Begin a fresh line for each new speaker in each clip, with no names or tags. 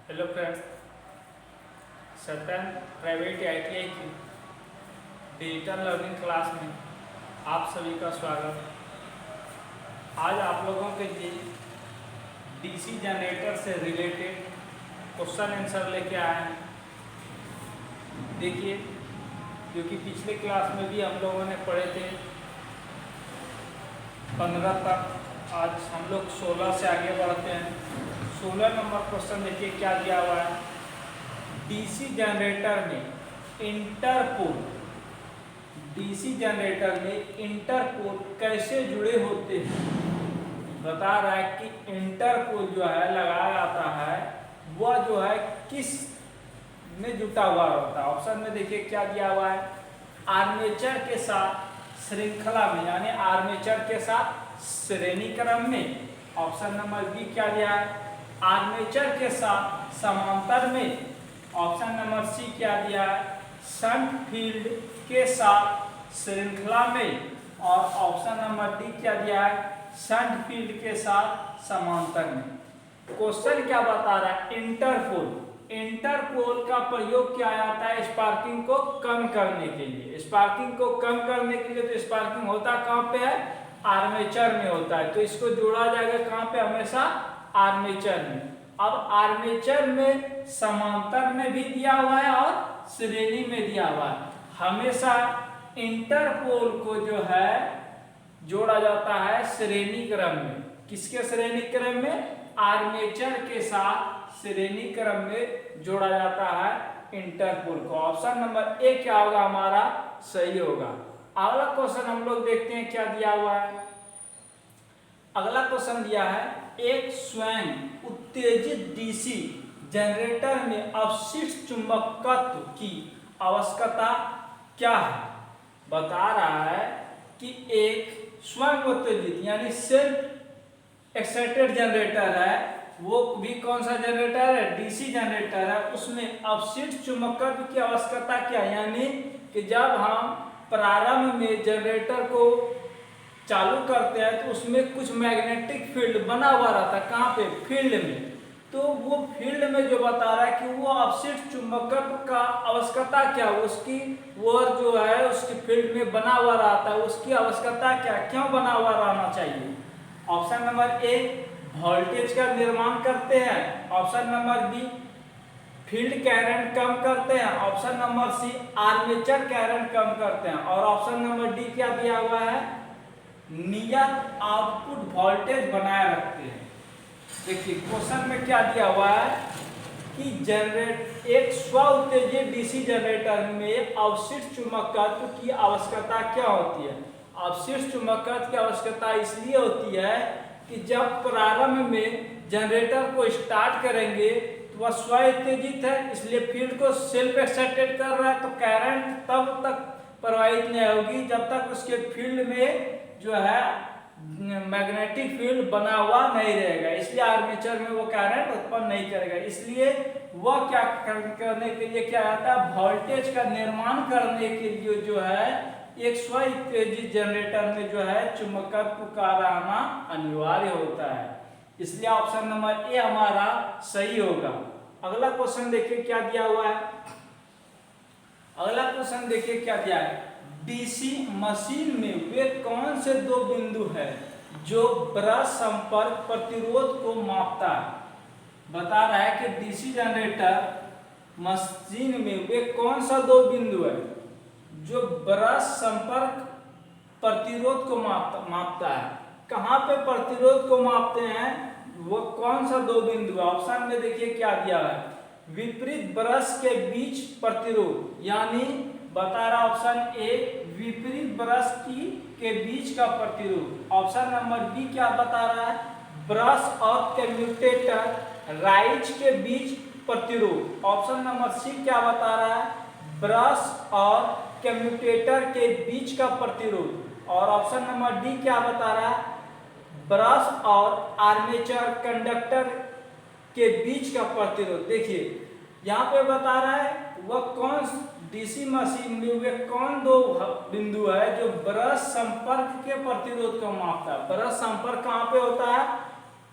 Hello friends, Satyan private ITI की digital learning class में आप सभी का स्वागत। आज आप लोगों के लिए DC जनरेटर से रिलेटेड क्वेश्चन आंसर लेके आए हैं। देखिए, क्योंकि पिछले क्लास में भी हम लोगों ने पढ़े थे 15 तक, आज हम लोग 16 से आगे बढ़ते हैं। 16 नंबर क्वेश्चन देखिए क्या दिया हुआ है। डीसी जनरेटर में इंटरपोल कैसे जुड़े होते हैं। बता रहा है कि इंटरपोल जो है लगाया जाता है वह जो है किस में जुटा हुआ होता है। ऑप्शन में देखिए क्या दिया हुआ है। आर्मेचर के साथ श्रृंखला में, यानी आर्मेचर के साथ श्रेणी क्रम में। ऑप्शन नंबर बी क्या दिया है, आर्मेचर के साथ समांतर में। ऑप्शन नंबर सी क्या दिया है, शंट फील्ड के साथ श्रृंखला में। और ऑप्शन नंबर डी क्या दिया है, शंट फील्ड के साथ समांतर में। क्वेश्चन क्या बता रहा है, इंटरपोल का प्रयोग किया जाता है स्पार्किंग को कम करने के लिए। स्पार्किंग को कम करने के लिए तो स्पार्किंग होता कहाँ पे है, आर्मेचर में होता है। तो इसको जोड़ा जाएगा कहाँ पे, हमेशा आर्मेचर में। अब आर्मेचर में समांतर में भी दिया हुआ है और श्रेणी में दिया हुआ है। हमेशा इंटरपोल को जो है जोड़ा जाता है श्रेणी क्रम में। किसके श्रेणी क्रम में, आर्मेचर के साथ श्रेणी क्रम में जोड़ा जाता है इंटरपोल को। ऑप्शन नंबर ए क्या होगा हमारा, सही होगा। अगला क्वेश्चन हम लोग देखते हैं क्या दिया हुआ है। अगला क्वेश्चन दिया है, एक स्वयं उत्तेजित डीसी जनरेटर में अवशिष्ट चुंबकत्व की आवश्यकता क्या है। बता रहा है कि एक स्वयं उत्तेजित यानी सेल्फ एक्साइटेड जनरेटर है, वो भी कौन सा जनरेटर है, डीसी जनरेटर है। उसमें अवशिष्ट चुंबकत्व की आवश्यकता क्या है, यानी कि जब हम प्रारंभ में जनरेटर को चालू करते हैं तो उसमें कुछ मैग्नेटिक फील्ड बना हुआ रहता है। कहाँ पे, फील्ड में। तो वो फील्ड में जो बता रहा है कि वो अवशिष्ट चुंबकत्व का आवश्यकता क्या, उसकी वो जो है उसकी फील्ड में बना हुआ रहता है, उसकी आवश्यकता क्या, क्यों बना हुआ रहना चाहिए। ऑप्शन नंबर ए, वोल्टेज का निर्माण करते हैं। Option number B, field current कम करते हैं। Option number C, armature current कम करते हैं। और ऑप्शन नंबर डी क्या दिया हुआ है, नियत आउटपुट वोल्टेज बनाए रखते हैं। देखिए क्वेश्चन में क्या दिया हुआ है कि एक स्व उत्तेजित डीसी जनरेटर में अवशिष्ट चुंबकत्व की आवश्यकता क्या होती है। अवशिष्ट चुंबकत्व की आवश्यकता इसलिए होती है कि जब प्रारंभ में जनरेटर को स्टार्ट करेंगे तो वह स्व उत्तेजित है, इसलिए फील्ड को सेल्फ एक्साइटेड कर रहा है, तो करंट तब तक प्रवाहित नहीं होगी जब तक उसके फील्ड में जो है मैग्नेटिक फील्ड बना हुआ नहीं रहेगा। इसलिए आर्मेचर में वो करंट उत्पन्न नहीं करेगा। इसलिए वह क्या करने के लिए क्या आता है, वोल्टेज का निर्माण करने के लिए जो है एक स्व उत्तेजित जनरेटर में जो है चुंबकत्व का रहना अनिवार्य होता है। इसलिए ऑप्शन नंबर ए हमारा सही होगा। अगला क्वेश्चन देखिए क्या दिया हुआ है। अगला क्वेश्चन देखिए क्या दिया है, डीसी मशीन में वे कौन से दो बिंदु है जो ब्रश संपर्क प्रतिरोध को मापता है। बता रहा है कि डीसी जनरेटर मशीन में वे कौन सा दो बिंदु है जो ब्रश संपर्क प्रतिरोध को मापता है। कहाँ पे प्रतिरोध को मापते हैं, वो कौन सा दो बिंदु है। ऑप्शन में देखिए क्या दिया है, विपरीत ब्रश के बीच प्रतिरोध, यानी बता रहा ऑप्शन ए विपरीत ब्रश के बीच का प्रतिरोध। ऑप्शन नंबर बी क्या बता रहा है, ब्रश और कम्यूटेटर राइज के बीच प्रतिरोध। ऑप्शन नंबर सी क्या बता रहा है, ब्रश और कम्यूटेटर के बीच का प्रतिरोध। और ऑप्शन नंबर डी क्या बता रहा है, ब्रश और आर्मेचर कंडक्टर के बीच का प्रतिरोध। देखिए यहाँ पे बता रहा है वह कौन डीसी मशीन में वे कौन दो बिंदु है जो ब्रश संपर्क के प्रतिरोध को मापता है। ब्रश संपर्क कहाँ पे होता है,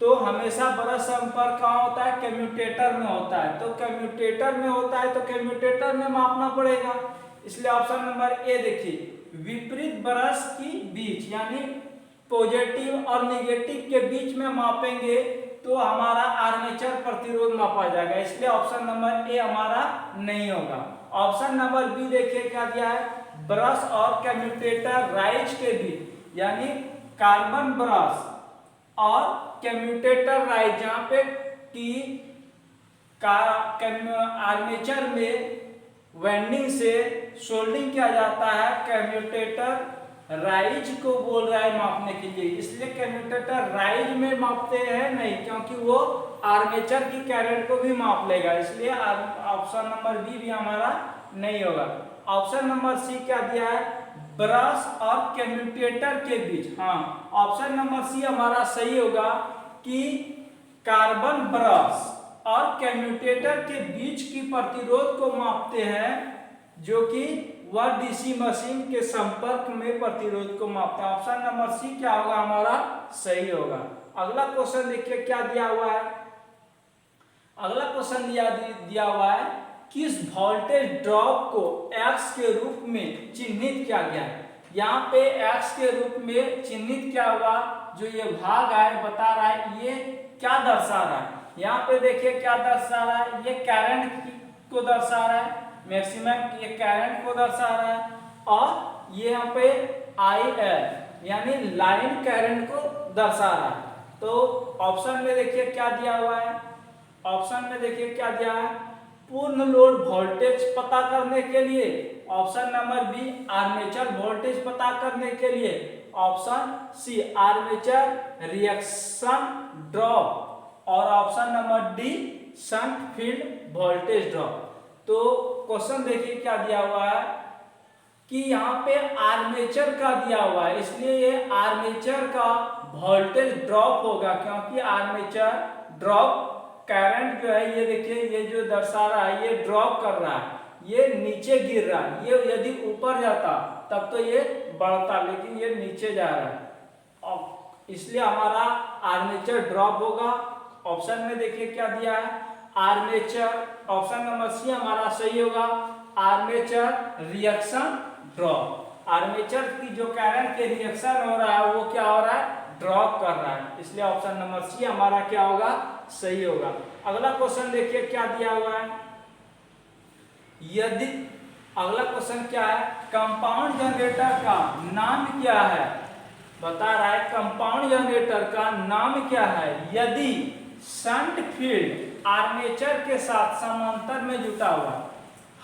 तो हमेशा ब्रश संपर्क कहाँ होता है, कम्यूटेटर में होता है। तो कम्यूटेटर में होता है तो कम्यूटेटर में मापना पड़ेगा। इसलिए ऑप्शन नंबर ए देखिए, विपरीत ब्रश की बीच यानी पॉजिटिव और निगेटिव के बीच में मापेंगे तो हमारा आर्मेचर प्रतिरोध मापा जाएगा। इसलिए ऑप्शन नंबर ए हमारा नहीं होगा। ऑप्शन नंबर बी देखिए क्या दिया है, ब्रश और कम्यूटेटर राइज के बीच यानी कार्बन ब्रश और कम्यूटेटर राइज, जहाँ पे कि आर्मेचर में वेंडिंग से सोल्डिंग किया जाता है, कम्यूटेटर राइज को बोल रहा है मापने के लिए। इसलिए कम्यूटेटर राइज में मापते हैं नहीं, क्योंकि वो आर्मेचर की करंट को भी माप लेगा। इसलिए ऑप्शन नंबर बी भी हमारा नहीं होगा। ऑप्शन नंबर सी क्या दिया है, ब्रश और कम्यूटेटर के बीच। हाँ, ऑप्शन नंबर सी हमारा सही होगा कि कार्बन ब्रश और कम्यूटेटर के बीच की प्रतिरोध को मापते हैं, जो कि वह डीसी मशीन के संपर्क में प्रतिरोध को मापता है। ऑप्शन नंबर सी क्या होगा हमारा सही होगा। अगला क्वेश्चन देखिए क्या दिया हुआ है। अगला क्वेश्चन दिया हुआ है, किस वोल्टेज ड्रॉप को एक्स के रूप में चिन्हित किया गया है। यहाँ पे एक्स के रूप में चिन्हित किया हुआ जो ये भाग है बता रहा है ये क्या दर्शा रहा है। यहाँ पे देखिए क्या दर्शा रहा है, ये करंट को दर्शा रहा है, मैक्सिमम ये करंट को दर्शा रहा है, और ये यहाँ पे IL यानी लाइन करंट को दर्शा रहा है। तो ऑप्शन में देखिए क्या दिया हुआ है, ऑप्शन में देखिए क्या दिया है, पूर्ण लोड वोल्टेज पता करने के लिए। Option number B armature voltage पता करने के लिए। Option C armature reaction drop, और option number D shunt field voltage drop. तो क्वेश्चन देखिए क्या दिया हुआ है कि यहाँ पे आर्मेचर का दिया हुआ है, इसलिए ये आर्मेचर का वोल्टेज ड्रॉप होगा, क्योंकि आर्मेचर ड्रॉप करंट जो है ये देखिए ये जो दर्शा रहा है ये ड्रॉप कर रहा है, ये नीचे गिर रहा है। ये यदि ऊपर जाता तब तो ये बढ़ता, लेकिन ये नीचे जा रहा है, और इसलिए हमारा आर्मेचर ड्रॉप होगा। ऑप्शन में देखिए क्या दिया है, आर्मेचर, ऑप्शन नंबर सी हमारा सही होगा, आर्मेचर रिएक्शन ड्रॉप। आर्मेचर की जो करंट के रिएक्शन हो रहा है वो क्या हो रहा है, ड्रॉप कर रहा है, इसलिए ऑप्शन नंबर सी हमारा क्या होगा, सही होगा। अगला क्वेश्चन देखिए क्या दिया हुआ है, यदि अगला क्वेश्चन क्या है, कंपाउंड जनरेटर का नाम क्या है, बता रहा है कंपाउंड जनरेटर का नाम क्या है यदि शंट फील्ड आर्मेचर के साथ समांतर में जुटा हुआ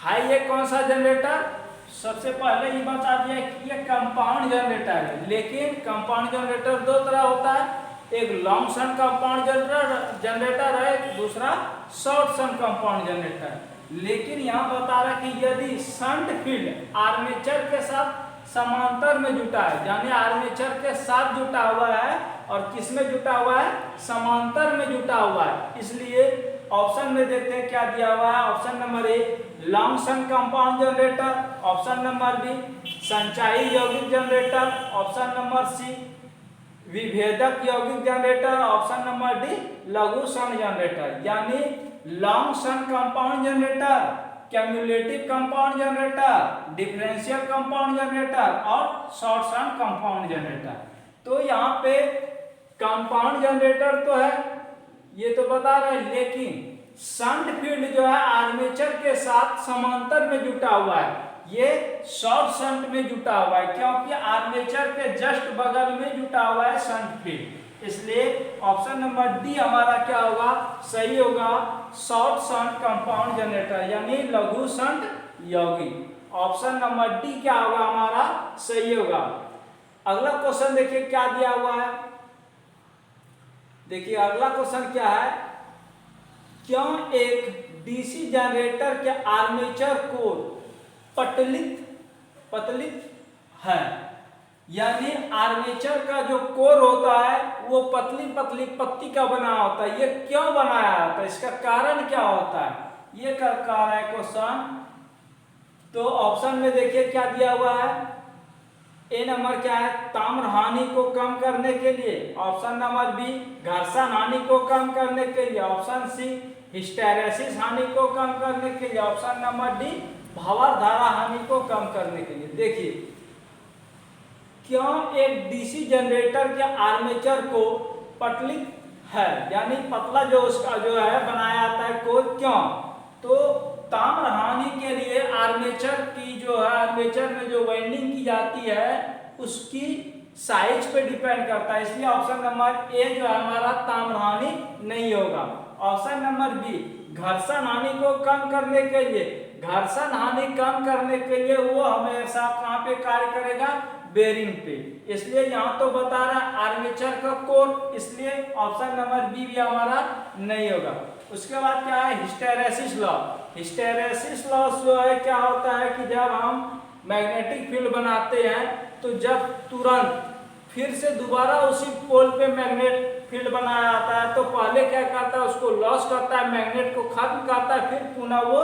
है। ये कौन सा जनरेटर, सबसे पहले ये बता दिया कि ये कंपाउंड जनरेटर है, लेकिन कंपाउंड जनरेटर दो तरह होता है, एक लॉन्ग शन कंपाउंड जनरेटर है, दूसरा शॉर्ट शन कंपाउंड जनरेटर। लेकिन यहाँ बता रहा है कि यदि शंट फील्ड आर्मेचर के साथ समांतर में जुटा है, यानी आर्मेचर के साथ जुटा हुआ है, और किस में जुटा हुआ है, समांतर में जुटा हुआ है। इसलिए ऑप्शन में देखते हैं क्या दिया हुआ है, option number A long shunt compound generator, option number B संचायी यौगिक जनरेटर, ऑप्शन नंबर सी विभेदक यौगिक जनरेटर, ऑप्शन नंबर डी लघु शन जनरेटर। यानी long shunt compound generator, cumulative compound generator, differential compound generator और शॉर्ट शन कंपाउंड जनरेटर। तो यहाँ पे कंपाउंड जनरेटर तो है, ये तो बता रहे हैं, लेकिन शंट फील्ड जो है आर्मेचर के साथ समांतर में जुटा हुआ है, ये शॉर्ट शंट में जुटा हुआ है, क्योंकि आर्मेचर के जस्ट बगल में जुटा हुआ है शंट फील्ड। इसलिए ऑप्शन नंबर डी हमारा क्या होगा, सही होगा, शॉर्ट शंट कंपाउंड जनरेटर यानी लघु शंट यौगिक। ऑप्शन नंबर डी क्या होगा हमारा सही होगा। अगला क्वेश्चन देखिए क्या दिया हुआ है, देखिए अगला क्वेश्चन क्या है, क्यों एक डीसी जनरेटर के आर्मेचर कोर पतलित है, यानी आर्मेचर का जो कोर होता है वो पतली पतली पत्ती का बना होता है। ये क्यों बनाया होता है, इसका कारण क्या होता है, ये कह रहा है क्वेश्चन। तो ऑप्शन में देखिए क्या दिया हुआ है, ए नंबर क्या है, ताम्र हानि को कम करने के लिए। ऑप्शन नंबर बी, घर्षण हानि को कम करने के लिए। ऑप्शन सी, हिस्टैरिसीस हानि को कम करने के लिए। ऑप्शन नंबर डी, भंवर धारा हानि को कम करने के लिए। देखिए, क्यों एक डीसी जनरेटर के आर्मेचर को पतली है, यानी पतला जो उसका जो है बनाया जाता है कोर, क्यों? तो ताम्र हानि के लिए आर्मेचर की जो है, आर्मेचर में जो वाइंडिंग की जाती है उसकी साइज पे डिपेंड करता है, इसलिए ऑप्शन नंबर ए जो है हमारा ताम्र हानि नहीं होगा। ऑप्शन नंबर बी, घर्षण हानि को कम करने के लिए। घर्षण हानि कम करने के लिए वो हमेशा कहाँ पे कार्य करेगा, बेरिंग पे, इसलिए यहाँ तो बता रहा है आर्मेचर का कोर, इसलिए ऑप्शन नंबर बी भी हमारा नहीं होगा। उसके बाद क्या है, हिस्टैरिसीस लॉ। हिस्टैरिसीस लॉ जो है क्या होता है कि जब हम मैग्नेटिक फील्ड बनाते हैं तो जब तुरंत फिर से दोबारा उसी पोल पे मैग्नेट फील्ड बनाया जाता है तो पहले क्या करता है, उसको लॉस करता है, मैग्नेट को खत्म करता है, फिर पुनः वो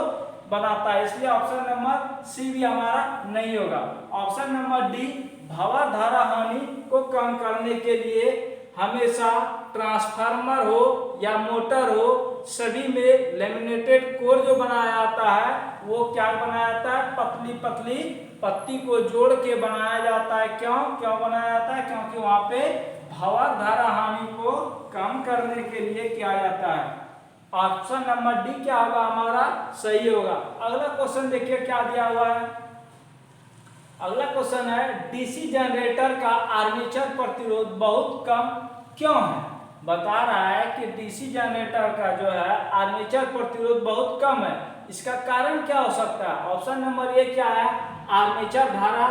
बनाता है, इसलिए ऑप्शन नंबर सी भी हमारा नहीं होगा। ऑप्शन नंबर डी, भंवर धारा हानि को कम करने के लिए हमेशा ट्रांसफार्मर हो या मोटर हो, सभी में लेमिनेटेड कोर जो बनाया जाता है वो क्या बनाया जाता है, पतली पतली पत्ती को जोड़ के बनाया जाता है। क्यों बनाया जाता है, क्योंकि वहां पे भंवर धारा हानि को कम करने के लिए किया जाता है। ऑप्शन नंबर डी क्या होगा हमारा, सही होगा। अगला क्वेश्चन देखिए क्या दिया हुआ है। अगला क्वेश्चन है, डीसी जनरेटर का आर्मेचर प्रतिरोध बहुत कम क्यों है? बता रहा है कि डीसी जनरेटर का जो है आर्मेचर प्रतिरोध बहुत कम है, इसका कारण क्या हो सकता है? ऑप्शन नंबर ए क्या है, आर्मेचर धारा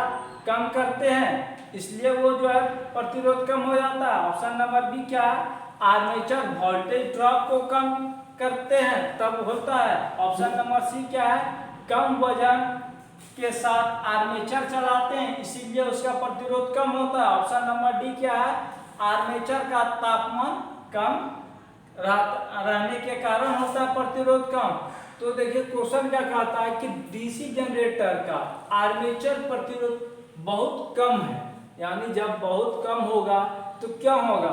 कम करते हैं इसलिए वो जो है प्रतिरोध कम हो जाता है। ऑप्शन नंबर बी क्या है, आर्मेचर वोल्टेज ड्रॉप को कम करते हैं तब होता है। ऑप्शन नंबर सी क्या है, कम वजन के साथ आर्मेचर चलाते हैं इसीलिए उसका प्रतिरोध कम होता है। ऑप्शन नंबर डी क्या है, आर्मेचर का तापमान कम रहने के कारण होता है प्रतिरोध कम। तो देखिए क्वेश्चन क्या कहता है कि डीसी जनरेटर का आर्मेचर प्रतिरोध बहुत कम है, यानी जब बहुत कम होगा तो क्या होगा,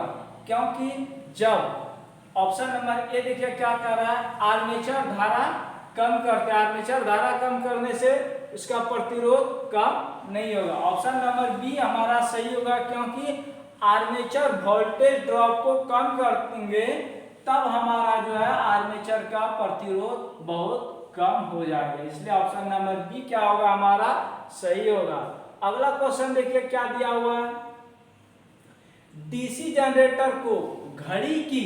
क्योंकि जब ऑप्शन नंबर ए देखिए क्या कर रहा है, आर्मेचर धारा कम करते हैं, आर्मेचर धारा कम करने से इसका प्रतिरोध कम नहीं होगा। ऑप्शन नंबर बी हमारा सही होगा, क्योंकि आर्मेचर वोल्टेज ड्रॉप को कम करेंगे तब हमारा जो है आर्मेचर का प्रतिरोध बहुत कम हो जाएगा, इसलिए ऑप्शन नंबर बी क्या होगा हमारा सही होगा। अगला क्वेश्चन देखिए क्या दिया हुआ है, डीसी जनरेटर को घड़ी की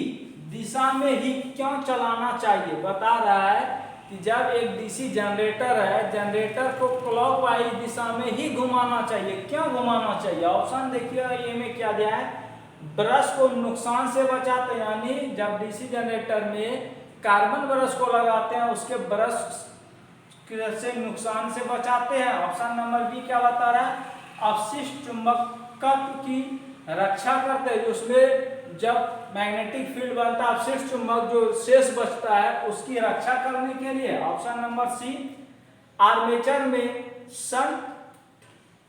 दिशा में ही क्यों चलाना चाहिए? बता रहा है कि जब एक डीसी जनरेटर है, जनरेटर को क्लॉकवाइज दिशा में ही घुमाना चाहिए। क्यों घुमाना चाहिए? ऑप्शन देखिए ए में क्या दिया है, ब्रश को नुकसान से बचाते हैं, यानी जब डीसी जनरेटर में कार्बन ब्रश को लगाते हैं उसके ब्रश से नुकसान से बचाते हैं। ऑप्शन नंबर बी क्या बता रहा है, अपशिष्ट चुंबकत्व की रक्षा करते हैं, उसमें जब मैग्नेटिक फील्ड बनता है अपशिष्ट चुंबक जो शेष बचता है उसकी रक्षा करने के लिए। ऑप्शन नंबर सी, आर्मेचर में शंट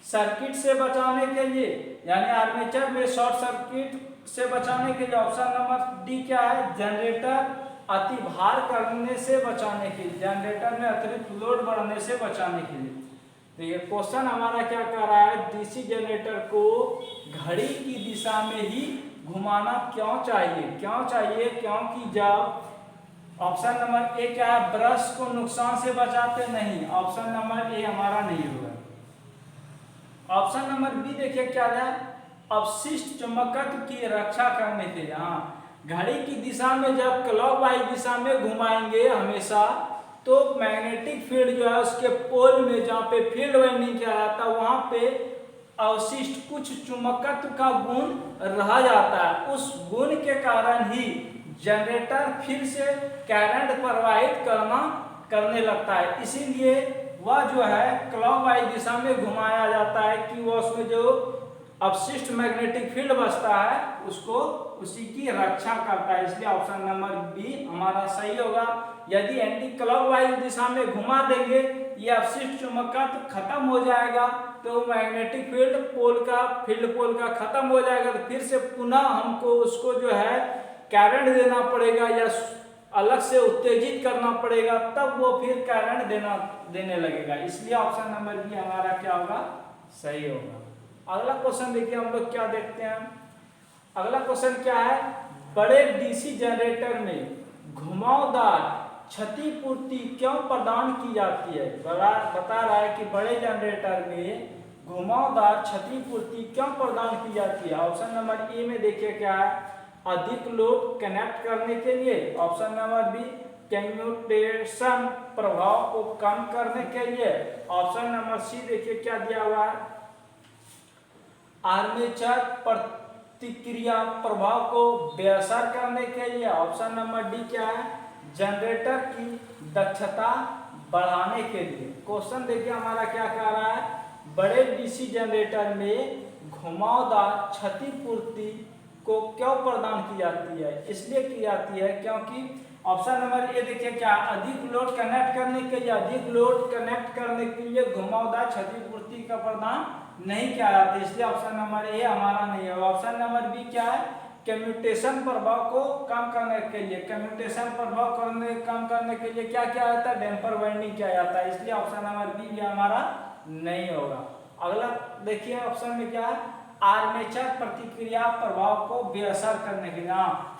सर्किट से बचाने के लिए, यानी आर्मेचर में शॉर्ट सर्किट से बचाने के लिए। ऑप्शन नंबर डी क्या है, जनरेटर अति भार करने से बचाने के लिए, जनरेटर में अतिरिक्त लोड बढ़ने से बचाने के लिए। तो ये क्वेश्चन हमारा क्या कर रहा है, डीसी जनरेटर को घड़ी की दिशा में ही घुमाना क्यों चाहिए? क्योंकि जब ऑप्शन नंबर ए क्या है, ब्रश को नुकसान से बचाते नहीं, ऑप्शन नंबर ए हमारा नहीं होगा। ऑप्शन नंबर बी देखिए क्या है, अपशिष्ट चुंबकत्व की रक्षा करने के लिए। हाँ, घड़ी की दिशा में जब क्लॉकवाइज दिशा में घुमाएंगे हमेशा तो मैग्नेटिक फील्ड जो है उसके पोल में जहाँ पे फील्ड वाइंडिंग किया जाता है वहां पे अवशिष्ट कुछ चुंबकत्व का गुण रह जाता है, उस गुण के कारण ही जनरेटर फिर से करंट प्रवाहित करने लगता है, इसीलिए वह जो है क्लॉकवाइज दिशा में घुमाया जाता है कि वह उसमें जो अपशिष्ट मैग्नेटिक फील्ड बचता है उसको उसी की रक्षा करता है, इसलिए ऑप्शन नंबर बी हमारा सही होगा। यदि एंटी क्लॉकवाइज दिशा में घुमा देंगे ये अपशिष्ट चुंबकत्व खत्म हो जाएगा तो मैग्नेटिक फील्ड पोल का खत्म हो जाएगा, तो फिर से पुनः हमको उसको जो है करंट देना पड़ेगा या अलग से उत्तेजित करना पड़ेगा, तब वो फिर करंट देने लगेगा। इसलिए ऑप्शन नंबर बी हमारा क्या होगा, सही होगा। अगला क्वेश्चन देखिए हम लोग क्या देखते हैं। अगला क्वेश्चन क्या है, बड़े डीसी जनरेटर में घुमावदार क्षतिपूर्ति क्यों प्रदान की जाती है। बता रहा है कि बड़े जनरेटर में घुमावदार क्षतिपूर्ति क्यों प्रदान की जाती है। ऑप्शन नंबर ए में देखिए क्या है, अधिक लोड कनेक्ट करने के लिए। ऑप्शन नंबर बी कम्यूटेशन प्रभाव को कम करने के लिए। ऑप्शन नंबर सी देखिए क्या दिया हुआ है, आर्मेचर प्रतिक्रिया प्रभाव को बेअसर करने के लिए। ऑप्शन नंबर डी क्या है, जनरेटर की दक्षता बढ़ाने के लिए। क्वेश्चन देखिए हमारा क्या कह रहा है, बड़े डीसी जनरेटर में घुमावदार क्षतिपूर्ति को क्यों प्रदान की जाती है। इसलिए की जाती है क्योंकि ऑप्शन नंबर ए देखिए क्या, अधिक लोड कनेक्ट करने के लिए। अधिक लोड कनेक्ट करने के लिए घुमावदार क्षतिपूर्ति का प्रदान नहीं किया जाता, इसलिए ऑप्शन नंबर ए हमारा नहीं है। ऑप्शन नंबर बी क्या है, कम्यूटेशन प्रभाव को कम करने के लिए। कम्यूटेशन प्रभाव कम करने के लिए क्या किया जाता है, डैम्पर वाइंडिंग किया जाता है, इसलिए ऑप्शन नंबर बी भी हमारा नहीं होगा। अगला देखिए ऑप्शन में क्या है, आर्मेचर प्रतिक्रिया प्रभाव को बेअसर करने के लिए।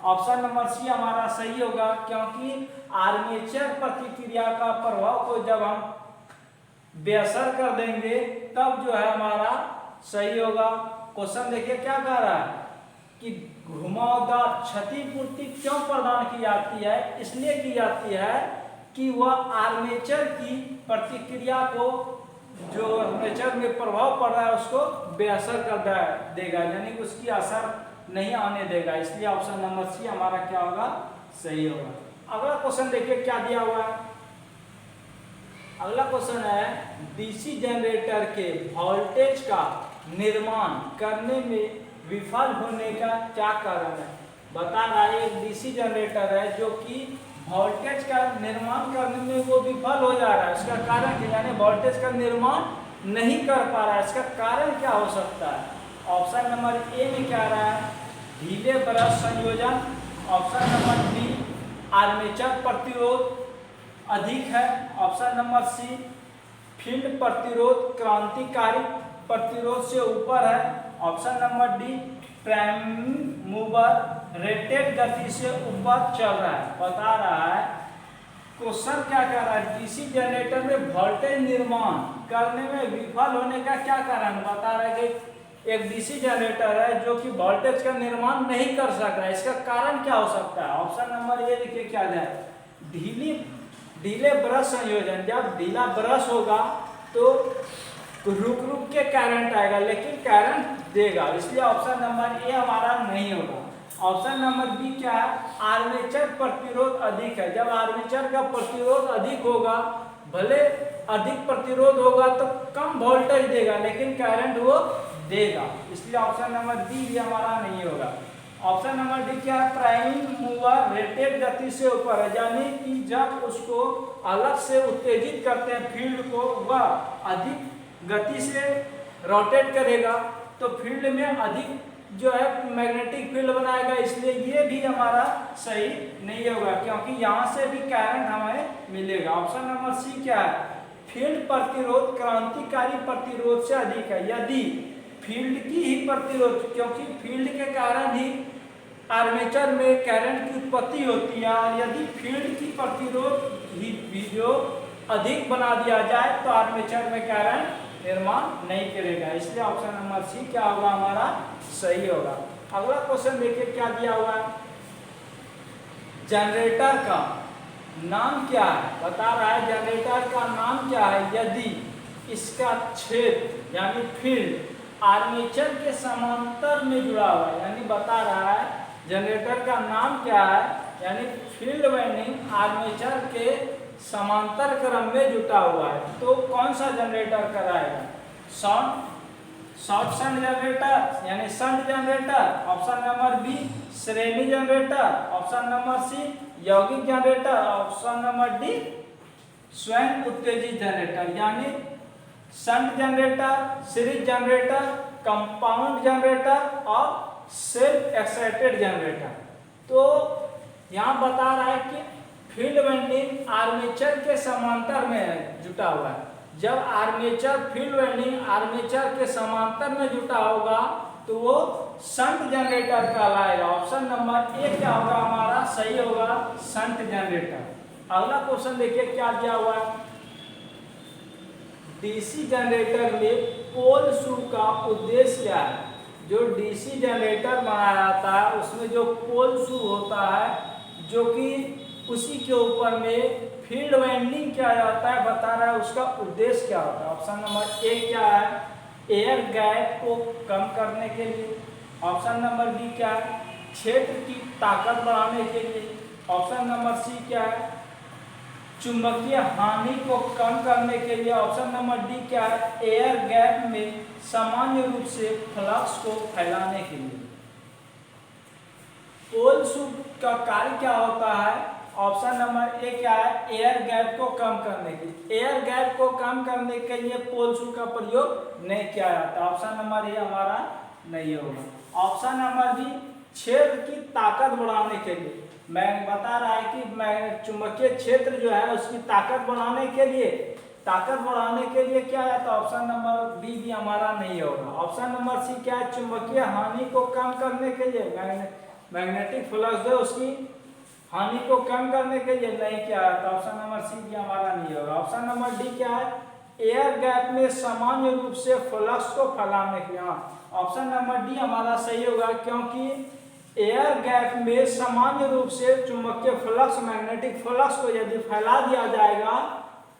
ऑप्शन नंबर सी हमारा सही होगा, क्योंकि आर्मेचर प्रतिक्रिया का प्रभाव को जब हम बेअसर कर देंगे तब जो है हमारा सही होगा। क्वेश्चन देखिए क्या कह रहा है कि घुमावदार क्षतिपूर्ति क्यों प्रदान की जाती है। इसलिए की जाती है कि वह आर्मेचर की प्रतिक्रिया को, जो आर्मेचर में प्रभाव पड़ रहा है उसको बेअसर कर देगा, यानी कि उसकी असर नहीं आने देगा, इसलिए ऑप्शन नंबर सी हमारा क्या होगा, सही होगा। अगला क्वेश्चन देखिए क्या दिया हुआ है। अगला क्वेश्चन है, डीसी जनरेटर के वोल्टेज का निर्माण करने में विफल होने का क्या कारण है। बता रहा है एक डीसी जनरेटर है जो कि वोल्टेज का निर्माण करने में वो विफल हो जा रहा है, इसका कारण क्या, यानी वोल्टेज का निर्माण नहीं कर पा रहा है, इसका कारण क्या हो सकता है। ऑप्शन नंबर ए में क्या रहा है, ढीले ब्रश संयोजन। ऑप्शन नंबर बी आर्मेचर प्रतिरोध अधिक है। ऑप्शन नंबर सी फील्ड प्रतिरोध क्रांतिकारी प्रतिरोध से ऊपर है। Option number D prime mover rated गति से ऊपर चल रहा है। बता रहा है क्वेश्चन क्या कर रहा है, डीसी जनरेटर में वोल्टेज निर्माण करने में विफल होने का क्या कारण। बता रहा है कि एक डीसी जनरेटर है जो कि वोल्टेज का निर्माण नहीं कर सक रहा है, इसका कारण क्या हो सकता है। ऑप्शन नंबर ए देखिए क्या है, ढीले ब्रश संयोजन। जब ढीला ब्रश होगा तो रुक रुक के करंट आएगा, लेकिन करंट देगा, इसलिए ऑप्शन नंबर ए हमारा नहीं होगा। ऑप्शन नंबर बी क्या है, आर्मेचर प्रतिरोध अधिक है। जब आर्मेचर का प्रतिरोध अधिक होगा, भले अधिक प्रतिरोध होगा तो कम वोल्टेज देगा, लेकिन करंट वो देगा, इसलिए ऑप्शन नंबर बी भी हमारा नहीं होगा। ऑप्शन नंबर डी क्या है, प्राइम मूवर रेटेड गति से ऊपर है, यानी कि जब उसको अलग से उत्तेजित करते हैं फील्ड को, वह अधिक गति से रोटेट करेगा तो फील्ड में अधिक जो है मैग्नेटिक फील्ड बनाएगा, इसलिए ये भी हमारा सही नहीं होगा, क्योंकि यहाँ से भी करंट हमें मिलेगा। ऑप्शन नंबर सी क्या है, फील्ड प्रतिरोध क्रांतिकारी प्रतिरोध से अधिक है। यदि फील्ड की ही प्रतिरोध, क्योंकि फील्ड के कारण ही आर्मेचर में करंट की उत्पत्ति होती है, और यदि फील्ड की प्रतिरोध ही जो अधिक बना दिया जाए तो आर्मेचर में करंट निर्माण नहीं करेगा, इसलिए ऑप्शन नंबर सी क्या होगा, हमारा सही होगा। अगला क्वेश्चन देखिए क्या दिया हुआ है, जनरेटर का नाम क्या है। बता रहा है जनरेटर का नाम क्या है यदि इसका छेद यानी फील्ड आर्मेचर के समांतर में जुड़ा हुआ है, यानी बता रहा है जनरेटर का नाम क्या है, यानी फील्ड वाइंडिंग आर्मेचर के समांतर क्रम में जुटा हुआ है, तो कौन सा जनरेटर कराएगा, शॉर्ट शंट जनरेटर यानी shunt generator. Option number B श्रेणी जनरेटर। ऑप्शन नंबर सी यौगिक जनरेटर। ऑप्शन नंबर डी स्वयं उत्तेजित जनरेटर, यानी shunt generator, series generator, compound generator और सेल्फ एक्साइटेड जनरेटर। तो यहाँ बता रहा है कि फील्ड वाइंडिंग आर्मेचर के समांतर में जुटा हुआ है। जब आर्मेचर फील्ड वाइंडिंग आर्मेचर के समांतर में जुटा होगा तो वो शंट जनरेटर कहलाएगा। ऑप्शन नंबर ए क्या होगा हमारा सही होगा, शंट जनरेटर। अगला क्वेश्चन देखिए क्या दिया हुआ है। डीसी जनरेटर में पोल शू का उद्देश्य क्या है। जो डीसी जनरेटर बनाया जाता है उसमें जो पोल शू होता है जो कि उसी के ऊपर में फील्ड वाइंडिंग किया जाता है, बता रहा है उसका उद्देश्य क्या होता है। ऑप्शन नंबर ए क्या है, एयर गैप को कम करने के लिए। ऑप्शन नंबर बी क्या है, क्षेत्र की ताकत बढ़ाने के लिए। ऑप्शन नंबर सी क्या है, चुंबकीय हानि को कम करने के लिए। ऑप्शन नंबर डी क्या है, एयर गैप में सामान्य रूप से फ्लक्स को फैलाने के लिए। पोल शू का कार्य क्या होता है। ऑप्शन नंबर ए क्या है, एयर गैप को कम करने के लिए। एयर गैप को कम करने के लिए पोल शू का प्रयोग नहीं किया जाता। ऑप्शन नंबर ए हमारा नहीं होगा। ऑप्शन नंबर बी, क्षेत्र की ताकत बढ़ाने के लिए। मैं बता रहा है कि मैं चुंबकीय क्षेत्र जो है उसकी ताकत बढ़ाने के लिए क्या जाता है। ऑप्शन नंबर बी भी हमारा नहीं होगा। ऑप्शन नंबर सी क्या है, चुंबकीय हानि को कम करने के लिए, मैग्नेटिक फ्लक्स जो उसकी हानि को कम करने के लिए नहीं किया जाता। ऑप्शन नंबर सी भी हमारा नहीं होगा। ऑप्शन नंबर डी क्या है, एयर गैप में सामान्य रूप से फ्लक्स को फैलाने के लिए। ऑप्शन नंबर डी हमारा सही होगा, क्योंकि एयर गैप में सामान्य रूप से चुंबकीय फ्लक्स, मैग्नेटिक फ्लक्स को यदि फैला दिया जाएगा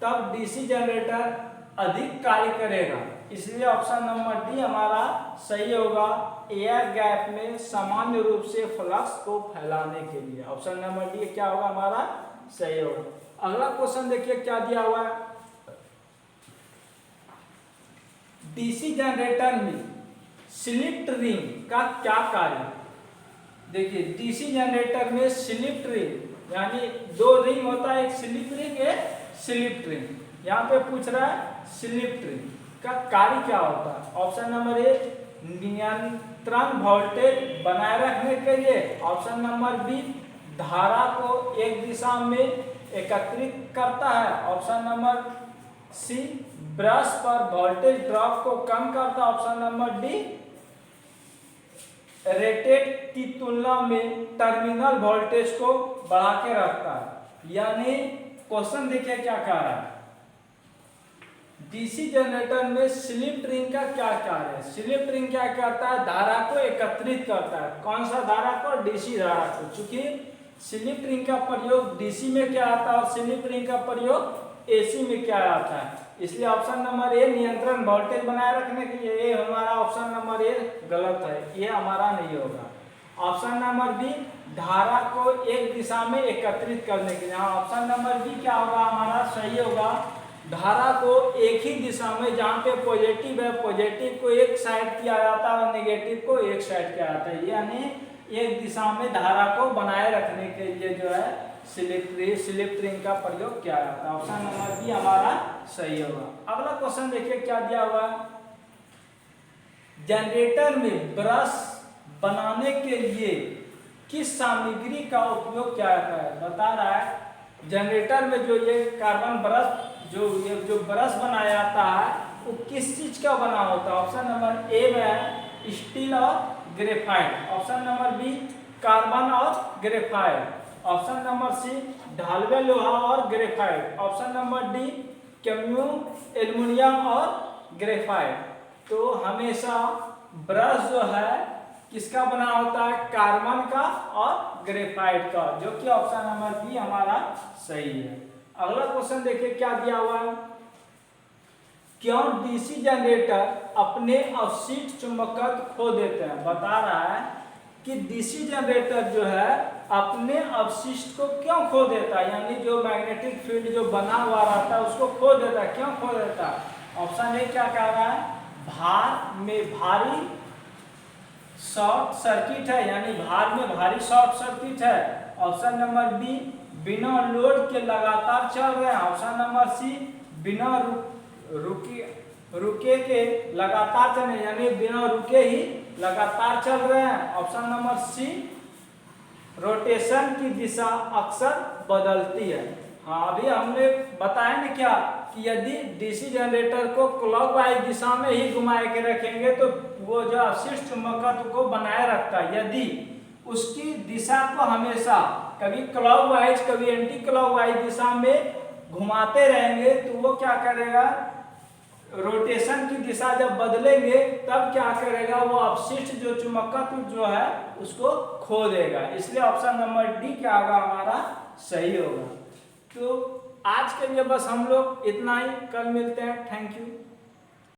तब डीसी जनरेटर अधिक कार्य करेगा। इसलिए ऑप्शन नंबर डी हमारा सही होगा, एयर गैप में सामान्य रूप से फ्लक्स को फैलाने के लिए। ऑप्शन नंबर डी क्या होगा हमारा सही होगा। अगला क्वेश्चन देखिए क्या दिया हुआ है। डीसी जनरेटर में स्लिप रिंग का क्या कार्य। देखिए डीसी जनरेटर में स्लिप रिंग यानी दो रिंग होता है, एक स्लिप रिंग एक स्लिप रिंग। यहाँ पे पूछ रहा है स्लिप रिंग का कार्य क्या होता है। ऑप्शन नंबर ए, नियंत्रण वोल्टेज बनाए रखने के लिए। ऑप्शन नंबर बी, धारा को एक दिशा में एकत्रित करता है। ऑप्शन नंबर सी, ब्रश पर वोल्टेज ड्रॉप को कम करता है। ऑप्शन नंबर डी, रेटेड की तुलना में टर्मिनल वोल्टेज को बढ़ा के रखता है। यानी क्वेश्चन देखिए क्या कह रहा है, डीसी जनरेटर में स्लिप रिंग का क्या कार्य है। स्लिप रिंग क्या करता है, धारा को एकत्रित करता है। कौन सा धारा को, डीसी धारा को। चूंकि स्लिप रिंग का प्रयोग डीसी में किया जाता है और स्लिप रिंग का प्रयोग एसी में किया जाता है, इसलिए ऑप्शन नंबर ए, नियंत्रण वोल्टेज बनाए रखने के लिए, ये हमारा ऑप्शन नंबर ए गलत है, ये हमारा नहीं होगा। ऑप्शन नंबर बी, धारा को एक दिशा में एकत्रित करने के लिए। ऑप्शन नंबर बी क्या होगा हमारा सही होगा, धारा को एक ही दिशा में, जहाँ पे पॉजिटिव है पॉजिटिव को एक साइड किया जाता है और नेगेटिव को एक साइड किया जाता है। यानी एक दिशा में धारा को बनाए रखने के लिए जो है स्लिप रिंग का प्रयोग किया जाता है। ऑप्शन नंबर बी हमारा सही होगा। अगला क्वेश्चन देखिए क्या दिया हुआ है, जनरेटर में ब्रश बनाने के लिए किस सामग्री का उपयोग किया जाता है। बता रहा है जनरेटर में जो ये कार्बन ब्रश जो ब्रश बनाया जाता है वो किस चीज का बना होता है। ऑप्शन नंबर ए में है स्टील और graphite. Option number B, carbon और ग्रेफाइट। ऑप्शन नंबर सी, ढालवे लोहा और ग्रेफाइट। ऑप्शन नंबर डी, कैम्यू एल्युमिनियम और ग्रेफाइट। तो हमेशा ब्रश जो है किसका बना होता है, कार्बन का और ग्रेफाइट का, जो कि ऑप्शन नंबर बी हमारा सही है। अगला क्वेश्चन देखिए क्या दिया हुआ है, क्यों डीसी जनरेटर अपने अवशिष्ट चुंबकत्व खो देते हैं। बता रहा है कि डीसी जनरेटर जो है अपने अवशिष्ट को क्यों खो देता है, यानी जो मैग्नेटिक फील्ड जो बना हुआ रहता है उसको खो देता है। क्यों खो देता है। ऑप्शन ए क्या कह रहा है, भार में भारी शॉर्ट सर्किट है, यानी भार में भारी शॉर्ट सर्किट है। ऑप्शन नंबर बी, बिना लोड के लगातार चल रहे हैं। ऑप्शन नंबर सी, बिना रुके के लगातार चले, यानी बिना रुके ही लगातार चल रहे हैं। ऑप्शन नंबर सी, रोटेशन की दिशा अक्सर बदलती है। हाँ, अभी हमने बताया ना क्या कि यदि डीसी जनरेटर को क्लॉकवाइज दिशा में ही घुमाए के रखेंगे तो वो जो अवशिष्ट चुंबकत्व को बनाए रखता है। यदि उसकी दिशा को हमेशा कभी क्लॉकवाइज कभी एंटी क्लॉकवाइज दिशा में घुमाते रहेंगे तो वो क्या करेगा, रोटेशन की दिशा जब बदलेंगे तब क्या करेगा, वो अपशिष्ट जो चुंबकत्व जो है उसको खो देगा। इसलिए ऑप्शन नंबर डी क्या होगा हमारा सही होगा। तो आज के लिए बस हम लोग इतना ही, कल मिलते हैं। Thank you.